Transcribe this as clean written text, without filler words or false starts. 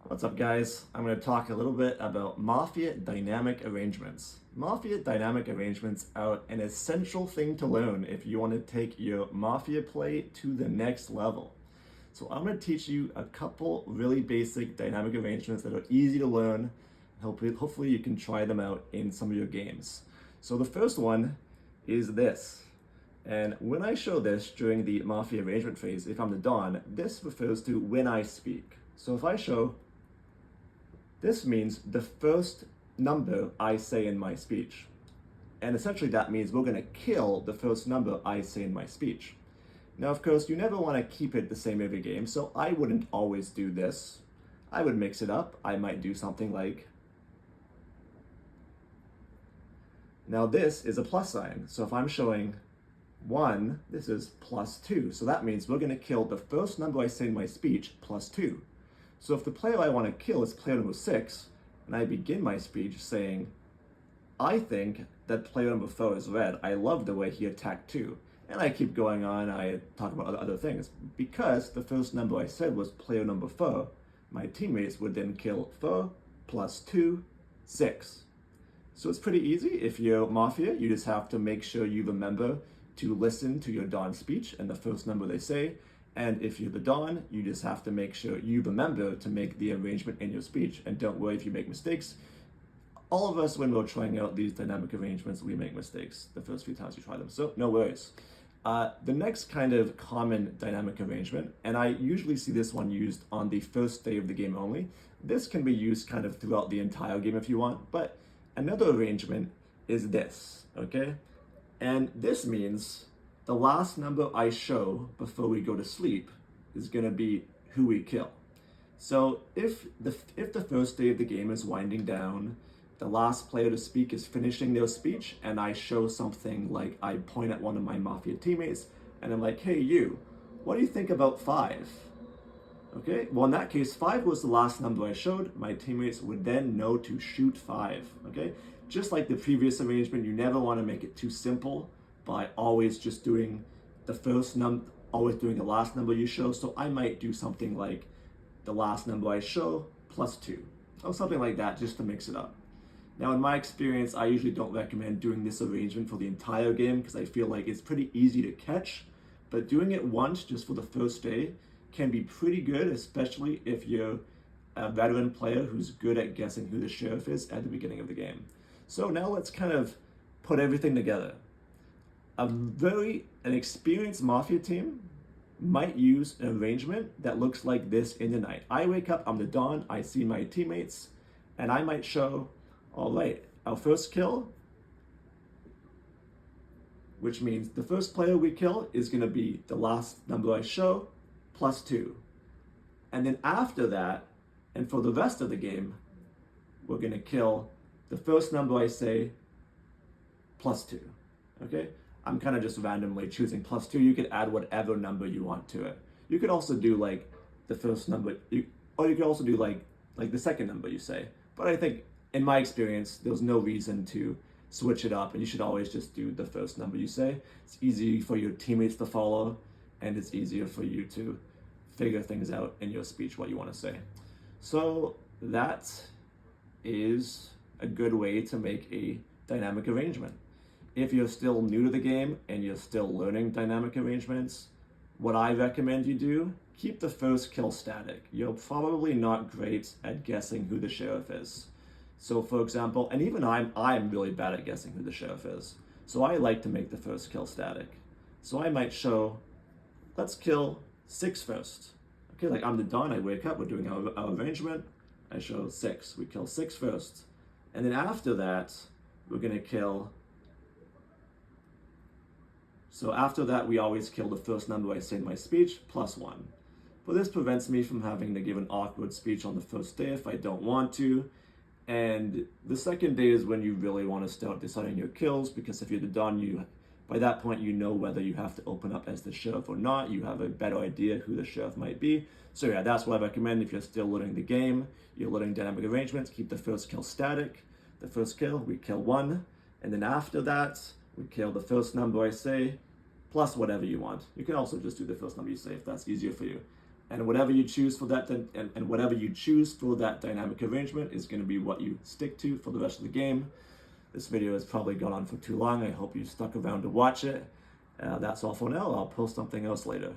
What's up, guys? I'm going to talk a little bit about Mafia dynamic arrangements. Mafia dynamic arrangements are an essential thing to learn if you want to take your Mafia play to the next level. So I'm going to teach you a couple really basic dynamic arrangements that are easy to learn. Hopefully you can try them out in some of your games. So the first one is this. And when I show this during the Mafia arrangement phase, if I'm the Don, this refers to when I speak. So if I show this means the first number I say in my speech. And essentially that means we're going to kill the first number I say in my speech. Now, of course, you never want to keep it the same every game, so I wouldn't always do this. I would mix it up. I might do something like, now this is a plus sign. So if I'm showing 1, this is plus 2. So that means we're going to kill the first number I say in my speech plus 2. So if the player I want to kill is player number 6, and I begin my speech saying, I think that player number 4 is red. I love the way he attacked 2. And I keep going on, I talk about other things. Because the first number I said was player number 4, my teammates would then kill 4 plus 2, 6. So it's pretty easy. If you're Mafia, you just have to make sure you remember to listen to your Don speech and the first number they say. And if you're the Don, you just have to make sure you remember to make the arrangement in your speech. And don't worry if you make mistakes. All of us, when we're trying out these dynamic arrangements, we make mistakes the first few times you try them. So no worries. The next kind of common dynamic arrangement, and I usually see this one used on the first day of the game only. This can be used kind of throughout the entire game if you want, but another arrangement is this, okay? And this means the last number I show before we go to sleep is going to be who we kill. So if the first day of the game is winding down, the last player to speak is finishing their speech, and I show something like I point at one of my Mafia teammates, and I'm like, hey, you, what do you think about 5? Okay, well in that case, 5 was the last number I showed. My teammates would then know to shoot 5, okay? Just like the previous arrangement, you never want to make it too simple by always just doing the first number, always doing the last number you show. So I might do something like the last number I show plus 2, or something like that, just to mix it up. Now, in my experience, I usually don't recommend doing this arrangement for the entire game because I feel like it's pretty easy to catch, but doing it once just for the first day can be pretty good, especially if you're a veteran player who's good at guessing who the sheriff is at the beginning of the game. So now let's kind of put everything together. An experienced Mafia team might use an arrangement that looks like this in the night. I wake up, I'm the Don, I see my teammates, and I might show, all right, our first kill, which means the first player we kill is going to be the last number I show, plus 2. And then after that, and for the rest of the game, we're going to kill the first number I say, plus 2. Okay? I'm kind of just randomly choosing plus 2. You could add whatever number you want to it. You could also do like the first number, or you could also do like the second number you say. But I think, in my experience, there's no reason to switch it up, and you should always just do the first number you say. It's easy for your teammates to follow, and it's easier for you to figure things out in your speech what you want to say. So that is a good way to make a dynamic arrangement. If you're still new to the game and you're still learning dynamic arrangements, what I recommend you do, keep the first kill static. You're probably not great at guessing who the sheriff is. So for example, and even I'm really bad at guessing who the sheriff is. So I like to make the first kill static. So I might show, let's kill 6 first. Okay, like I'm the Don, I wake up, we're doing our arrangement. I show 6, we kill 6 first. And then after that, we're gonna kill, so after that, we always kill the first number I say in my speech, plus 1. But this prevents me from having to give an awkward speech on the first day if I don't want to. And the second day is when you really want to start deciding your kills, because if you're the Don, by that point you know whether you have to open up as the sheriff or not. You have a better idea who the sheriff might be. So yeah, that's what I recommend if you're still learning the game, you're learning dynamic arrangements, keep the first kill static. The first kill, we kill 1, and then after that, we kill the first number I say, plus whatever you want. You can also just do the first number you say if that's easier for you. And whatever you choose for that, and whatever you choose for that dynamic arrangement is going to be what you stick to for the rest of the game. This video has probably gone on for too long. I hope you stuck around to watch it. That's all for now. I'll post something else later.